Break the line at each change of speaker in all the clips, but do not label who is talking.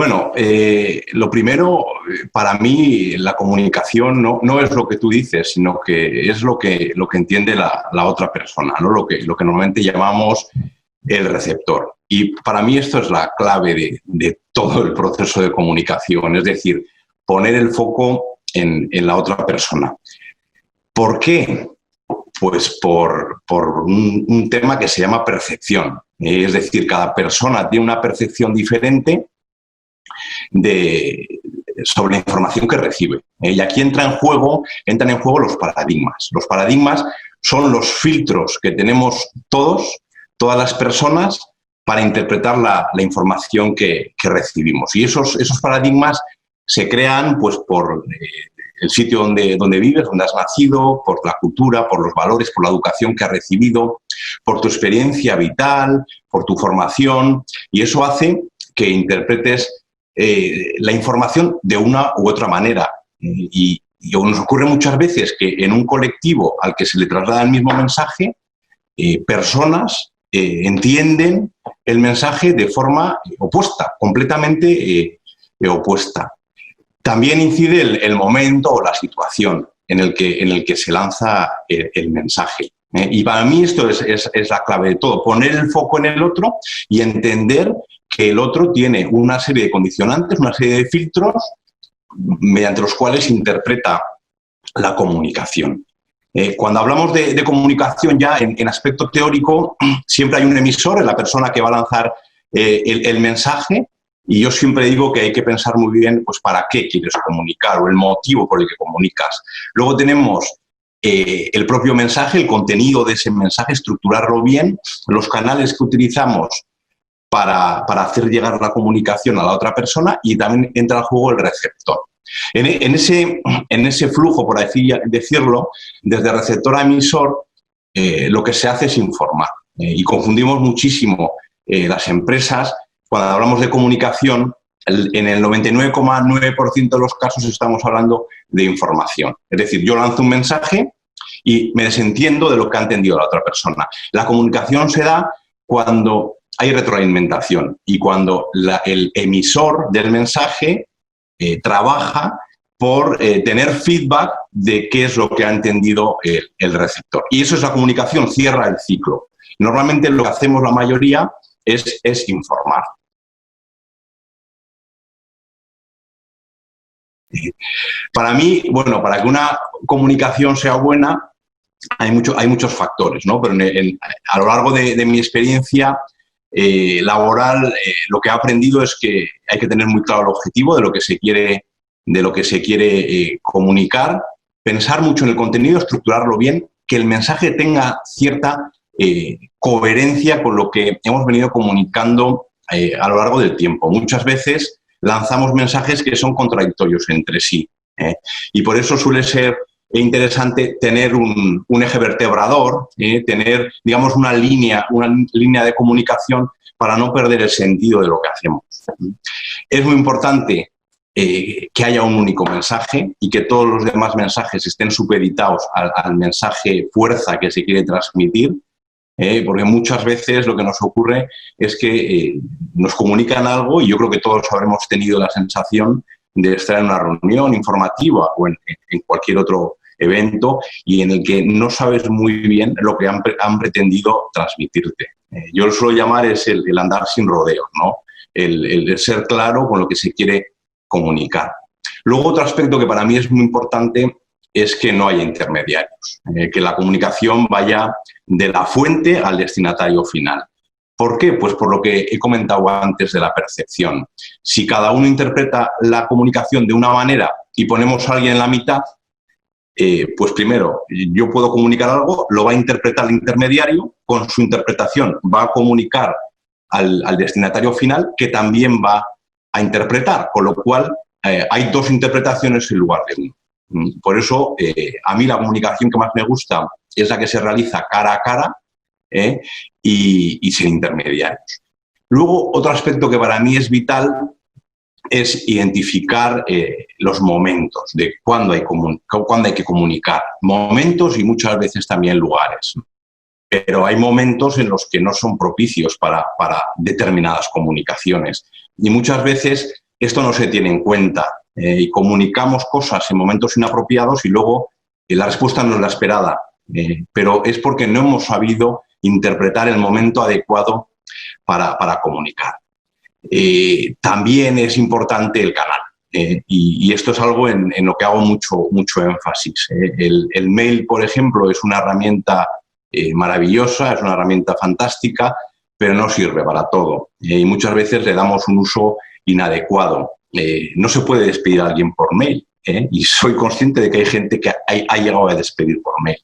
Bueno, lo primero, para mí, la comunicación no es lo que tú dices, sino que es lo que entiende la otra persona, ¿no? Lo que normalmente llamamos el receptor. Y para mí esto es la clave de todo el proceso de comunicación, es decir, poner el foco en la otra persona. ¿Por qué? Pues por un tema que se llama percepción. Es decir, cada persona tiene una percepción diferente sobre la información que recibe. Y aquí entran en juego los paradigmas. Los paradigmas son los filtros que tenemos todas las personas, para interpretar la información que recibimos. Y esos paradigmas se crean pues, por el sitio donde vives, donde has nacido, por la cultura, por los valores, por la educación que has recibido, por tu experiencia vital, por tu formación, y eso hace que interpretes la información de una u otra manera. Y nos ocurre muchas veces que en un colectivo al que se le traslada el mismo mensaje, personas entienden el mensaje de forma opuesta, completamente opuesta. También incide el momento o la situación en el que se lanza el mensaje. Y para mí esto es la clave de todo, poner el foco en el otro y entender que el otro tiene una serie de condicionantes, una serie de filtros mediante los cuales interpreta la comunicación. Cuando hablamos de comunicación ya en aspecto teórico, siempre hay un emisor, la persona que va a lanzar el mensaje, y yo siempre digo que hay que pensar muy bien pues, para qué quieres comunicar o el motivo por el que comunicas. Luego tenemos el propio mensaje, el contenido de ese mensaje, estructurarlo bien, los canales que utilizamos para hacer llegar la comunicación a la otra persona, y también entra en juego el receptor. En ese flujo, por así decirlo, desde receptor a emisor, lo que se hace es informar. Y confundimos muchísimo las empresas. Cuando hablamos de comunicación, en el 99,9% de los casos estamos hablando de información. Es decir, yo lanzo un mensaje y me desentiendo de lo que ha entendido la otra persona. La comunicación se da cuando hay retroalimentación y cuando el emisor del mensaje trabaja por tener feedback de qué es lo que ha entendido el receptor. Y eso es la comunicación, cierra el ciclo. Normalmente lo que hacemos la mayoría es informar. Para mí, bueno, para que una comunicación sea buena, hay muchos factores, ¿no? Pero a lo largo de mi experiencia laboral, lo que he aprendido es que hay que tener muy claro el objetivo de lo que se quiere comunicar, pensar mucho en el contenido, estructurarlo bien, que el mensaje tenga cierta coherencia con lo que hemos venido comunicando a lo largo del tiempo. Muchas veces lanzamos mensajes que son contradictorios entre sí, y por eso suele ser interesante tener un eje vertebrador, tener, digamos, una línea de comunicación para no perder el sentido de lo que hacemos. Es muy importante que haya un único mensaje y que todos los demás mensajes estén supeditados al mensaje fuerza que se quiere transmitir, porque muchas veces lo que nos ocurre es que nos comunican algo, y yo creo que todos habremos tenido la sensación de estar en una reunión informativa o en cualquier otro evento, y en el que no sabes muy bien lo que han pretendido transmitirte. Yo lo suelo llamar el andar sin rodeos, ¿no? El ser claro con lo que se quiere comunicar. Luego, otro aspecto que para mí es muy importante es que no haya intermediarios, que la comunicación vaya de la fuente al destinatario final. ¿Por qué? Pues por lo que he comentado antes de la percepción. Si cada uno interpreta la comunicación de una manera y ponemos a alguien en la mitad, pues primero, yo puedo comunicar algo, lo va a interpretar el intermediario, con su interpretación va a comunicar al destinatario final, que también va a interpretar, con lo cual hay dos interpretaciones en lugar de una. Por eso, a mí la comunicación que más me gusta es la que se realiza cara a cara y sin intermediarios. Luego, otro aspecto que para mí es vital es identificar los momentos de cuándo hay que comunicar. Momentos y muchas veces también lugares. Pero hay momentos en los que no son propicios para determinadas comunicaciones. Y muchas veces esto no se tiene en cuenta y comunicamos cosas en momentos inapropiados y luego la respuesta no es la esperada, pero es porque no hemos sabido interpretar el momento adecuado para comunicar. También es importante el canal. Y esto es algo en lo que hago mucho énfasis. El mail, por ejemplo, es una herramienta maravillosa, es una herramienta fantástica, pero no sirve para todo. Y muchas veces le damos un uso inadecuado. No se puede despedir a alguien por mail, y soy consciente de que hay gente que ha llegado a despedir por mail.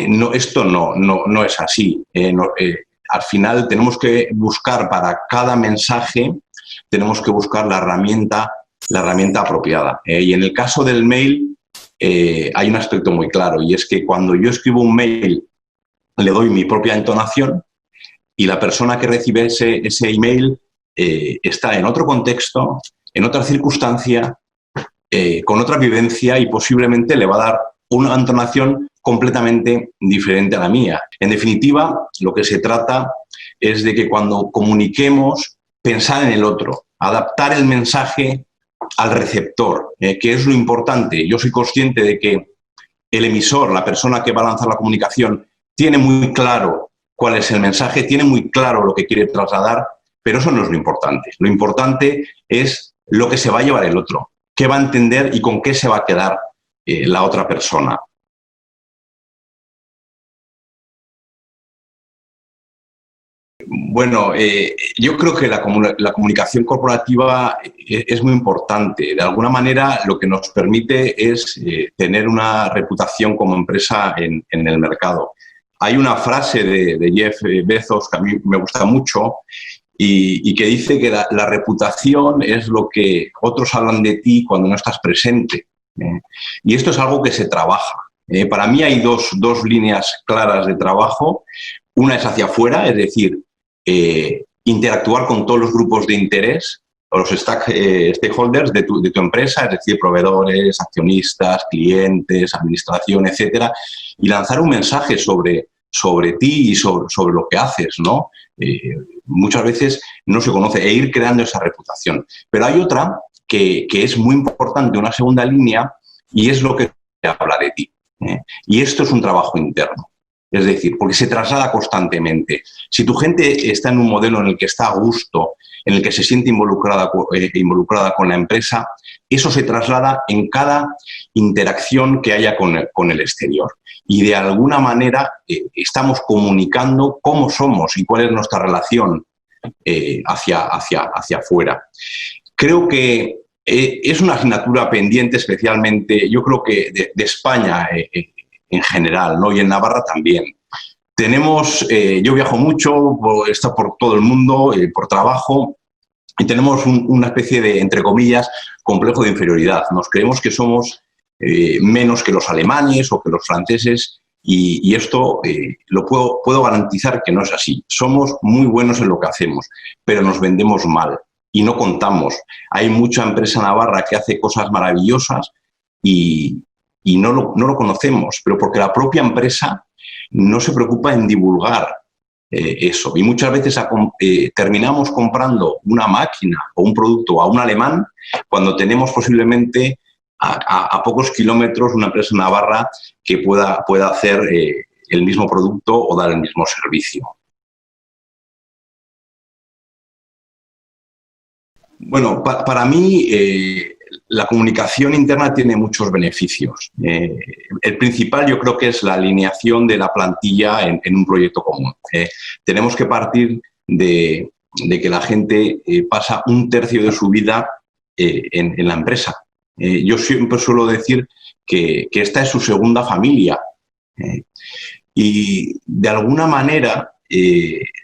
No, esto no es así. Al final tenemos que buscar para cada mensaje, tenemos que buscar la herramienta apropiada. Y en el caso del mail hay un aspecto muy claro, y es que cuando yo escribo un mail le doy mi propia entonación y la persona que recibe ese email está en otro contexto, en otra circunstancia, con otra vivencia y posiblemente le va a dar una entonación completamente diferente a la mía. En definitiva, lo que se trata es de que cuando comuniquemos, pensar en el otro, adaptar el mensaje al receptor, que es lo importante. Yo soy consciente de que el emisor, la persona que va a lanzar la comunicación, tiene muy claro cuál es el mensaje, tiene muy claro lo que quiere trasladar, pero eso no es lo importante. Lo importante es lo que se va a llevar el otro, qué va a entender y con qué se va a quedar la otra persona. Bueno, yo creo que la comunicación corporativa es muy importante. De alguna manera, lo que nos permite es tener una reputación como empresa en el mercado. Hay una frase de Jeff Bezos que a mí me gusta mucho y que dice que la reputación es lo que otros hablan de ti cuando no estás presente. Y esto es algo que se trabaja. Para mí hay dos líneas claras de trabajo. Una es hacia afuera, es decir, interactuar con todos los grupos de interés, o los stakeholders de tu empresa, es decir, proveedores, accionistas, clientes, administración, etcétera, y lanzar un mensaje sobre ti y sobre lo que haces, ¿no? Muchas veces no se conoce, e ir creando esa reputación. Pero hay otra que es muy importante, una segunda línea, y es lo que habla de ti. Y esto es un trabajo interno. Es decir, porque se traslada constantemente. Si tu gente está en un modelo en el que está a gusto, en el que se siente involucrada con la empresa, eso se traslada en cada interacción que haya con el exterior. Y de alguna manera estamos comunicando cómo somos y cuál es nuestra relación hacia afuera. Creo que es una asignatura pendiente especialmente, yo creo que de España en general, ¿no? Y en Navarra también. Tenemos, yo viajo mucho, he estado por todo el mundo, por trabajo, y tenemos una especie de, entre comillas, complejo de inferioridad. Nos creemos que somos menos que los alemanes o que los franceses, y esto lo puedo garantizar que no es así. Somos muy buenos en lo que hacemos, pero nos vendemos mal y no contamos. Hay mucha empresa navarra que hace cosas maravillosas y no lo conocemos, pero porque la propia empresa no se preocupa en divulgar eso. Y muchas veces terminamos comprando una máquina o un producto a un alemán cuando tenemos posiblemente a pocos kilómetros una empresa navarra que pueda hacer el mismo producto o dar el mismo servicio. Bueno, para mí la comunicación interna tiene muchos beneficios. El principal yo creo que es la alineación de la plantilla en un proyecto común. Tenemos que partir de que la gente pasa un tercio de su vida en la empresa. Yo siempre suelo decir que esta es su segunda familia. Y de alguna manera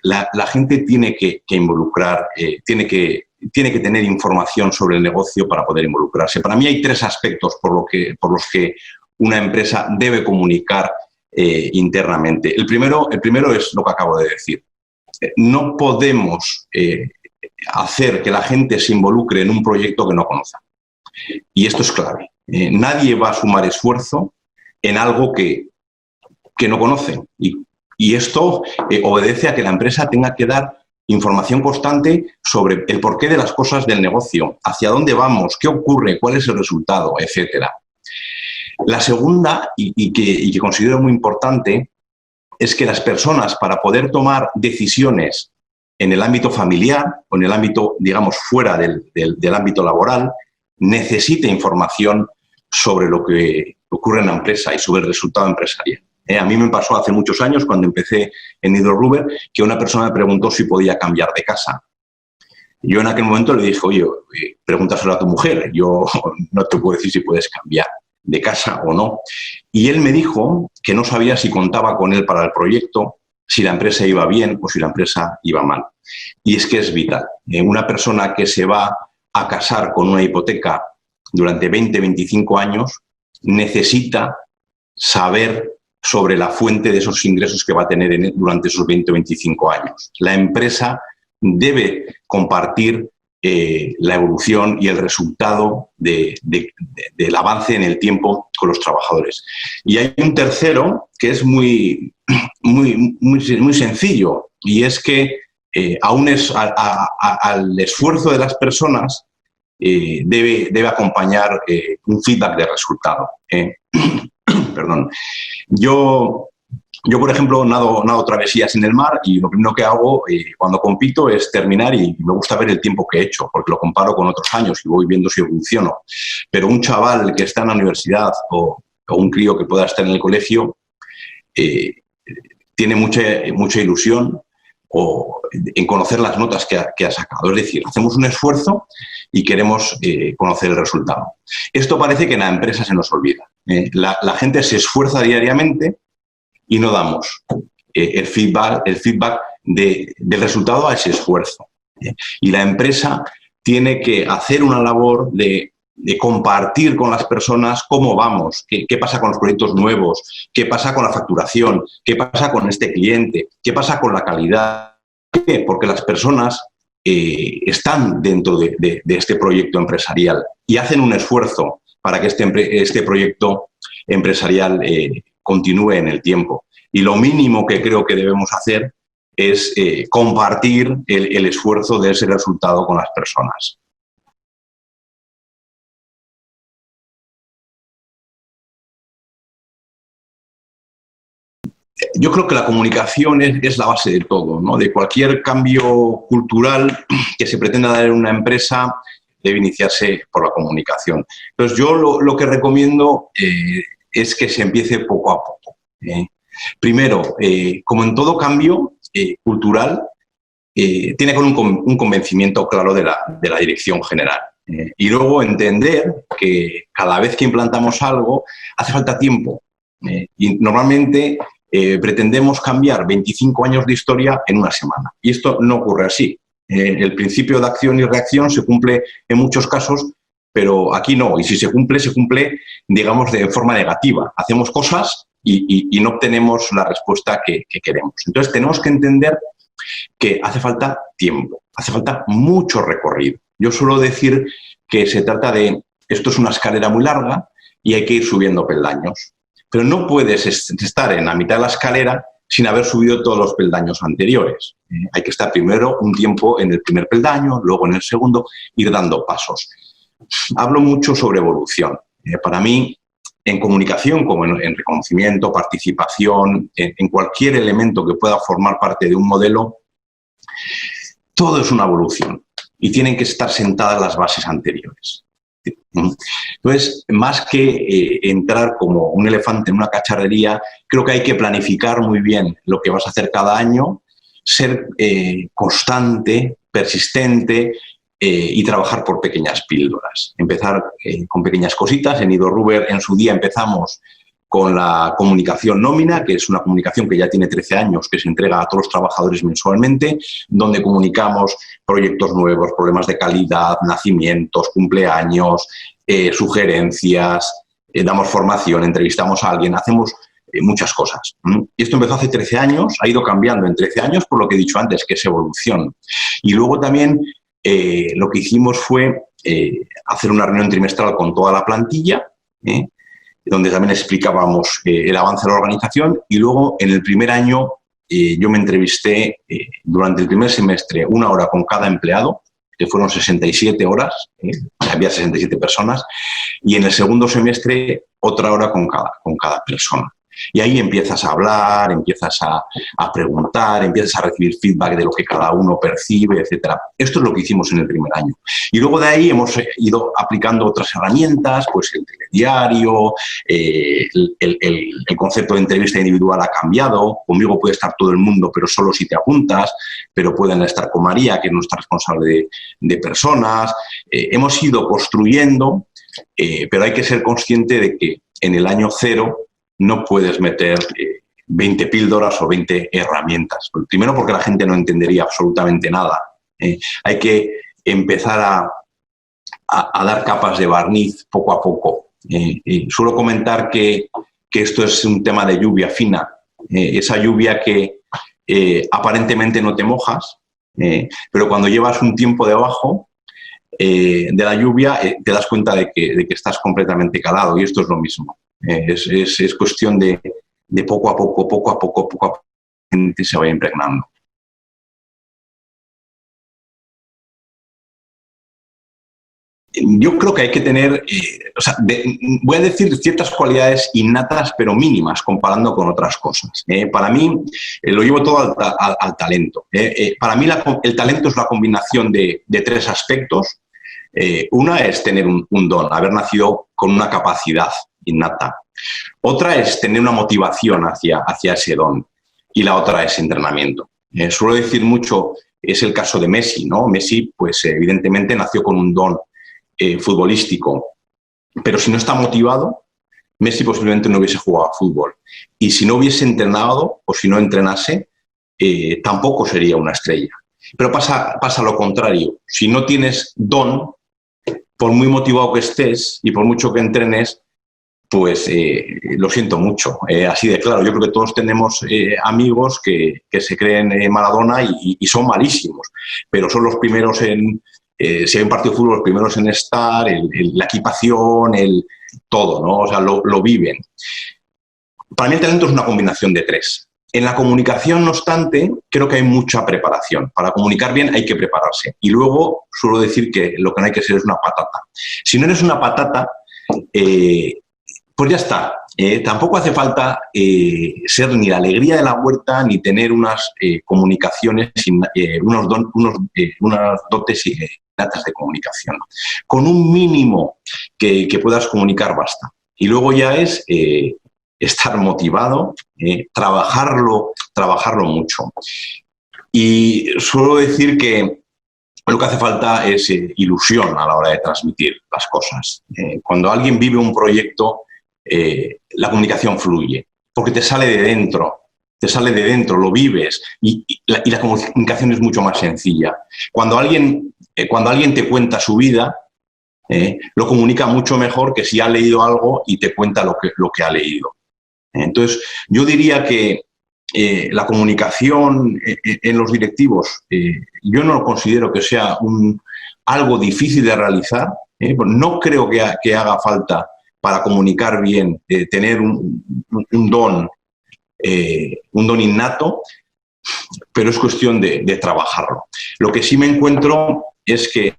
la gente tiene que involucrar, tiene que tener información sobre el negocio para poder involucrarse. Para mí hay tres aspectos por los que una empresa debe comunicar internamente. El primero es lo que acabo de decir. No podemos hacer que la gente se involucre en un proyecto que no conoce. Y esto es clave. Nadie va a sumar esfuerzo en algo que no conoce. Y esto obedece a que la empresa tenga que dar información constante sobre el porqué de las cosas del negocio, hacia dónde vamos, qué ocurre, cuál es el resultado, etcétera. La segunda, y que considero muy importante, es que las personas, para poder tomar decisiones en el ámbito familiar o en el ámbito, digamos, fuera del ámbito laboral, necesite información sobre lo que ocurre en la empresa y sobre el resultado empresarial. A mí me pasó hace muchos años, cuando empecé en Hydro-Ruber, que una persona me preguntó si podía cambiar de casa. Yo en aquel momento le dije, oye, pregúntaselo a tu mujer, yo no te puedo decir si puedes cambiar de casa o no. Y él me dijo que no sabía si contaba con él para el proyecto, si la empresa iba bien o si la empresa iba mal. Y es que es vital. Una persona que se va a casar con una hipoteca durante 20, 25 años necesita saber sobre la fuente de esos ingresos que va a tener durante esos 20 o 25 años. La empresa debe compartir la evolución y el resultado del avance en el tiempo con los trabajadores. Y hay un tercero que es muy sencillo, y es que al esfuerzo de las personas debe acompañar un feedback de resultado. Perdón. Yo, por ejemplo, nado travesías en el mar, y lo primero que hago cuando compito es terminar, y me gusta ver el tiempo que he hecho, porque lo comparo con otros años y voy viendo si evoluciono. Pero un chaval que está en la universidad o un crío que pueda estar en el colegio tiene mucha ilusión en conocer las notas que ha sacado. Es decir, hacemos un esfuerzo y queremos conocer el resultado. Esto parece que en la empresa se nos olvida. La gente se esfuerza diariamente y no damos el feedback del resultado a ese esfuerzo. Y la empresa tiene que hacer una labor de compartir con las personas cómo vamos, qué pasa con los proyectos nuevos, qué pasa con la facturación, qué pasa con este cliente, qué pasa con la calidad. ¿Por qué? Porque las personas están dentro de este proyecto empresarial y hacen un esfuerzo para que este proyecto empresarial continúe en el tiempo. Y lo mínimo que creo que debemos hacer es compartir el esfuerzo de ese resultado con las personas. Yo creo que la comunicación es la base de todo, ¿no? De cualquier cambio cultural que se pretenda dar en una empresa debe iniciarse por la comunicación. Entonces, yo lo que recomiendo es que se empiece poco a poco. Primero, como en todo cambio cultural, tiene que haber un convencimiento claro de la dirección general. Y luego entender que cada vez que implantamos algo hace falta tiempo. Y normalmente pretendemos cambiar 25 años de historia en una semana. Y esto no ocurre así. El principio de acción y reacción se cumple en muchos casos, pero aquí no. Y si se cumple, digamos, de forma negativa. Hacemos cosas y no obtenemos la respuesta que queremos. Entonces, tenemos que entender que hace falta tiempo, hace falta mucho recorrido. Yo suelo decir que se trata esto es una escalera muy larga y hay que ir subiendo peldaños. Pero no puedes estar en la mitad de la escalera sin haber subido todos los peldaños anteriores. Hay que estar primero un tiempo en el primer peldaño, luego en el segundo, ir dando pasos. Hablo mucho sobre evolución. Para mí, en comunicación, como en reconocimiento, participación, en cualquier elemento que pueda formar parte de un modelo, todo es una evolución y tienen que estar sentadas las bases anteriores. Entonces, más que entrar como un elefante en una cacharrería, creo que hay que planificar muy bien lo que vas a hacer cada año, ser constante, persistente y trabajar por pequeñas píldoras. Empezar con pequeñas cositas. En Hydro-Ruber en su día empezamos con la comunicación nómina, que es una comunicación que ya tiene 13 años, que se entrega a todos los trabajadores mensualmente, donde comunicamos proyectos nuevos, problemas de calidad, nacimientos, cumpleaños, sugerencias, damos formación, entrevistamos a alguien, hacemos muchas cosas. Y esto empezó hace 13 años, ha ido cambiando en 13 años, por lo que he dicho antes, que es evolución. Y luego también lo que hicimos fue hacer una reunión trimestral con toda la plantilla, donde también explicábamos el avance de la organización, y luego en el primer año yo me entrevisté durante el primer semestre 1 hora con cada empleado, que fueron 67 horas, había 67 personas, y en el segundo semestre otra hora con cada persona. Y ahí empiezas a hablar, empiezas a preguntar, empiezas a recibir feedback de lo que cada uno percibe, etc. Esto es lo que hicimos en el primer año. Y luego de ahí hemos ido aplicando otras herramientas, pues el telediario, el concepto de entrevista individual ha cambiado. Conmigo puede estar todo el mundo, pero solo si te apuntas, pero pueden estar con María, que es nuestra responsable de personas. Hemos ido construyendo, pero hay que ser consciente de que en el año cero no puedes meter 20 píldoras o 20 herramientas. Primero porque la gente no entendería absolutamente nada. Hay que empezar a dar capas de barniz poco a poco. Suelo comentar que esto es un tema de lluvia fina. Esa lluvia que aparentemente no te mojas, pero cuando llevas un tiempo debajo de la lluvia te das cuenta de que estás completamente calado, y esto es lo mismo. Es cuestión de poco a poco, la gente se vaya impregnando. Yo creo que hay que tener, voy a decir ciertas cualidades innatas, pero mínimas, comparando con otras cosas. Para mí, lo llevo todo al talento. Para mí, el talento es la combinación de tres aspectos. Una es tener un don, haber nacido con una capacidad innata. Otra es tener una motivación hacia ese don. Y la otra es entrenamiento. Suelo decir mucho, es el caso de Messi, ¿no? Messi, pues evidentemente nació con un don futbolístico, pero si no está motivado, Messi posiblemente no hubiese jugado a fútbol. Y si no hubiese entrenado o si no entrenase, tampoco sería una estrella. Pero pasa lo contrario. Si no tienes don, por muy motivado que estés y por mucho que entrenes, pues lo siento mucho, así de claro. Yo creo que todos tenemos amigos que se creen Maradona y son malísimos, pero son los primeros si hay un partido de fútbol, los primeros en estar, la equipación, todo, ¿no? O sea, lo viven. Para mí el talento es una combinación de tres. En la comunicación, no obstante, creo que hay mucha preparación. Para comunicar bien hay que prepararse. Y luego suelo decir que lo que no hay que ser es una patata. Si no eres una patata, pues ya está. Tampoco hace falta ser ni la alegría de la huerta ni tener unas comunicaciones, unas dotes innatas de comunicación. Con un mínimo que puedas comunicar basta. Y luego ya es estar motivado, trabajarlo mucho. Y suelo decir que lo que hace falta es ilusión a la hora de transmitir las cosas. Cuando alguien vive un proyecto, la comunicación fluye, porque te sale de dentro, lo vives, y la comunicación es mucho más sencilla. Cuando alguien te cuenta su vida, lo comunica mucho mejor que si ha leído algo y te cuenta lo que ha leído. Entonces, yo diría que la comunicación en los directivos, yo no considero que sea algo difícil de realizar. No creo que haga falta para comunicar bien, tener un don innato, pero es cuestión de trabajarlo. Lo que sí me encuentro es que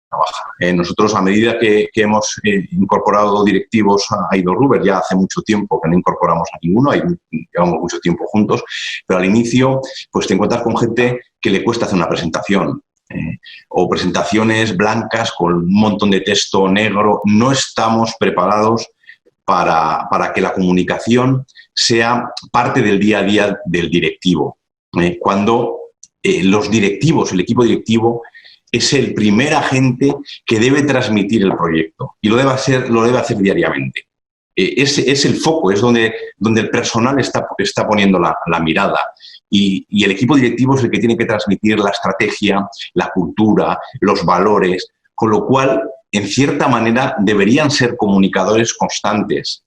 trabaja. Nosotros, a medida que hemos incorporado directivos a Idorruber, ya hace mucho tiempo que no incorporamos a ninguno, llevamos mucho tiempo juntos, pero al inicio pues te encuentras con gente que le cuesta hacer una presentación, o presentaciones blancas con un montón de texto negro. No estamos preparados para que la comunicación sea parte del día a día del directivo. Cuando los directivos, el equipo directivo, es el primer agente que debe transmitir el proyecto, y lo debe hacer diariamente. Es el foco, es donde el personal está poniendo la mirada, y el equipo directivo es el que tiene que transmitir la estrategia, la cultura, los valores, con lo cual, en cierta manera, deberían ser comunicadores constantes.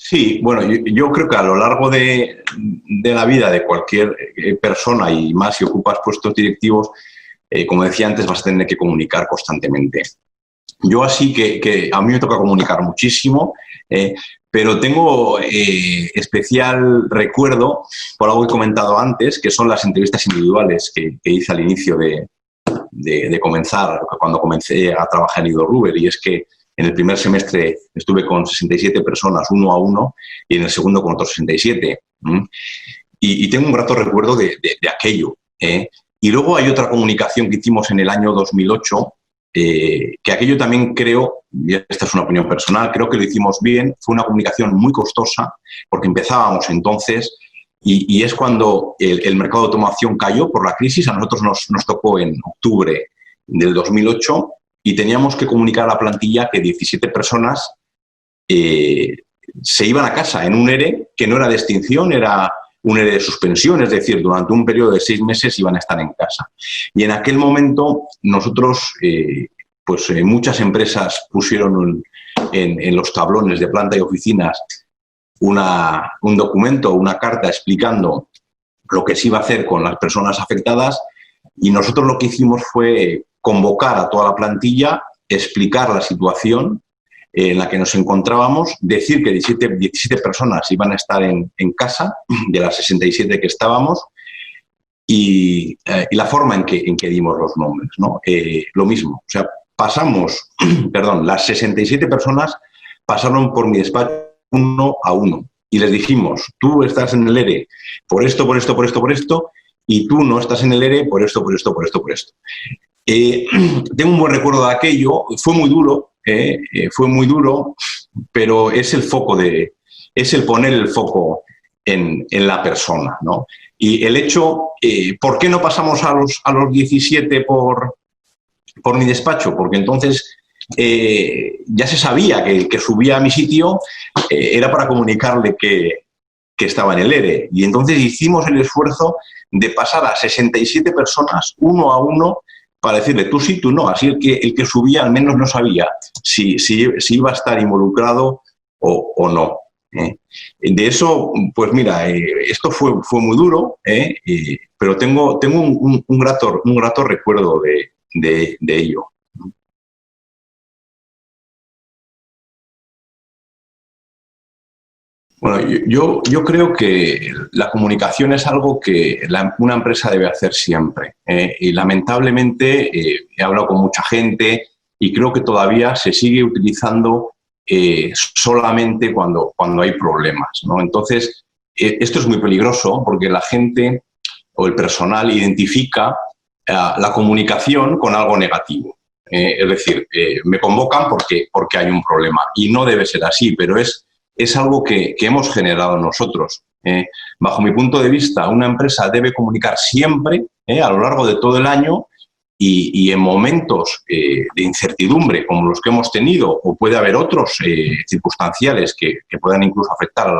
Sí, bueno, yo creo que a lo largo de la vida de cualquier persona, y más si ocupas puestos directivos, como decía antes, vas a tener que comunicar constantemente. Yo así que a mí me toca comunicar muchísimo, pero tengo especial recuerdo por algo que he comentado antes, que son las entrevistas individuales que hice al inicio de comenzar, cuando comencé a trabajar en Idorruber, y es que en el primer semestre estuve con 67 personas, uno a uno, y en el segundo con otros 67. Y tengo un grato recuerdo de aquello. Y luego hay otra comunicación que hicimos en el año 2008, que aquello también creo, y esta es una opinión personal, creo que lo hicimos bien, fue una comunicación muy costosa, porque empezábamos entonces, y es cuando el mercado de automoción cayó por la crisis. A nosotros nos tocó en octubre del 2008 y teníamos que comunicar a la plantilla que 17 personas se iban a casa en un ERE que no era de extinción, era un ERE de suspensión, es decir, durante un periodo de 6 meses iban a estar en casa. Y en aquel momento nosotros, muchas empresas pusieron en los tablones de planta y oficinas un documento, una carta explicando lo que se iba a hacer con las personas afectadas, y nosotros lo que hicimos fue convocar a toda la plantilla, explicar la situación en la que nos encontrábamos, decir que 17 personas iban a estar en casa, de las 67 que estábamos, y la forma en que dimos los nombres, ¿no? Lo mismo, o sea, pasamos, perdón, las 67 personas pasaron por mi despacho uno a uno y les dijimos: tú estás en el ERE por esto, por esto, por esto, por esto, y tú no estás en el ERE por esto, por esto, por esto, por esto. Tengo un buen recuerdo de aquello, fue muy duro, pero es el poner el foco en la persona, ¿no? Y el hecho, ¿por qué no pasamos a los 17 por mi despacho? Porque entonces ya se sabía que el que subía a mi sitio era para comunicarle que estaba en el ERE. Y entonces hicimos el esfuerzo de pasar a 67 personas, uno a uno, para decirle tú sí, tú no. Así el que subía al menos no sabía si iba a estar involucrado o no. De eso, pues mira, esto fue muy duro, pero tengo un grato recuerdo de ello. Bueno, yo creo que la comunicación es algo que una empresa debe hacer siempre. Y lamentablemente he hablado con mucha gente y creo que todavía se sigue utilizando solamente cuando hay problemas, ¿no? Entonces, esto es muy peligroso porque la gente o el personal identifica la comunicación con algo negativo. Es decir, me convocan porque hay un problema, y no debe ser así, pero es algo que hemos generado nosotros. Bajo mi punto de vista, una empresa debe comunicar siempre, a lo largo de todo el año, y en momentos de incertidumbre como los que hemos tenido, o puede haber otros circunstanciales que puedan incluso afectar a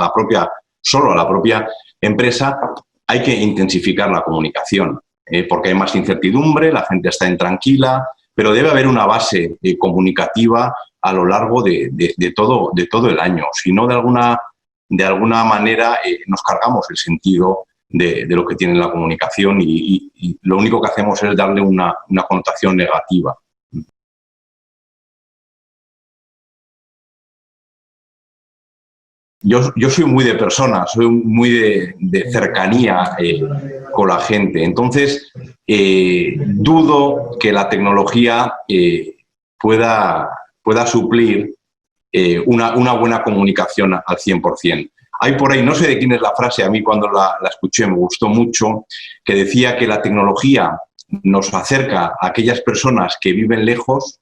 la propia empresa, hay que intensificar la comunicación, porque hay más incertidumbre, la gente está intranquila, pero debe haber una base comunicativa a lo largo de todo el año. Si no, de alguna manera nos cargamos el sentido de lo que tiene la comunicación y lo único que hacemos es darle una connotación negativa. Yo soy muy de personas, soy muy de cercanía con la gente. Entonces, dudo que la tecnología pueda suplir una buena comunicación al 100%. Hay por ahí, no sé de quién es la frase, a mí cuando la escuché me gustó mucho, que decía que la tecnología nos acerca a aquellas personas que viven lejos,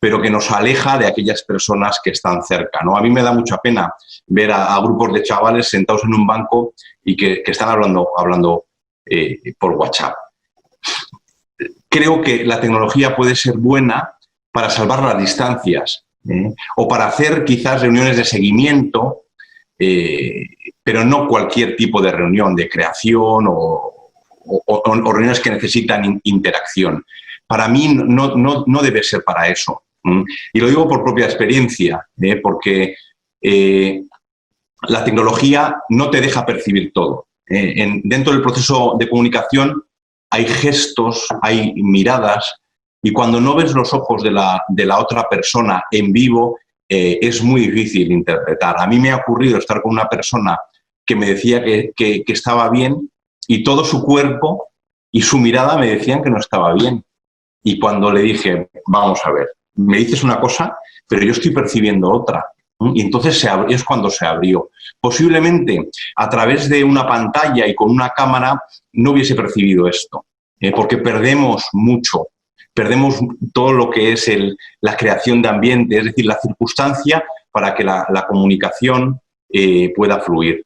pero que nos aleja de aquellas personas que están cerca, ¿no? A mí me da mucha pena ver a grupos de chavales sentados en un banco y que están hablando por WhatsApp. Creo que la tecnología puede ser buena para salvar las distancias, o para hacer quizás reuniones de seguimiento, pero no cualquier tipo de reunión de creación o reuniones que necesitan interacción. Para mí no debe ser para eso. Y lo digo por propia experiencia, porque la tecnología no te deja percibir todo. Dentro del proceso de comunicación hay gestos, hay miradas, Y cuando no ves los ojos de la otra persona en vivo, es muy difícil interpretar. A mí me ha ocurrido estar con una persona que me decía que estaba bien y todo su cuerpo y su mirada me decían que no estaba bien. Y cuando le dije, vamos a ver, me dices una cosa, pero yo estoy percibiendo otra. Y entonces es cuando se abrió. Posiblemente a través de una pantalla y con una cámara no hubiese percibido esto, porque perdemos mucho, perdemos todo lo que es la creación de ambiente, es decir, la circunstancia para que la comunicación pueda fluir.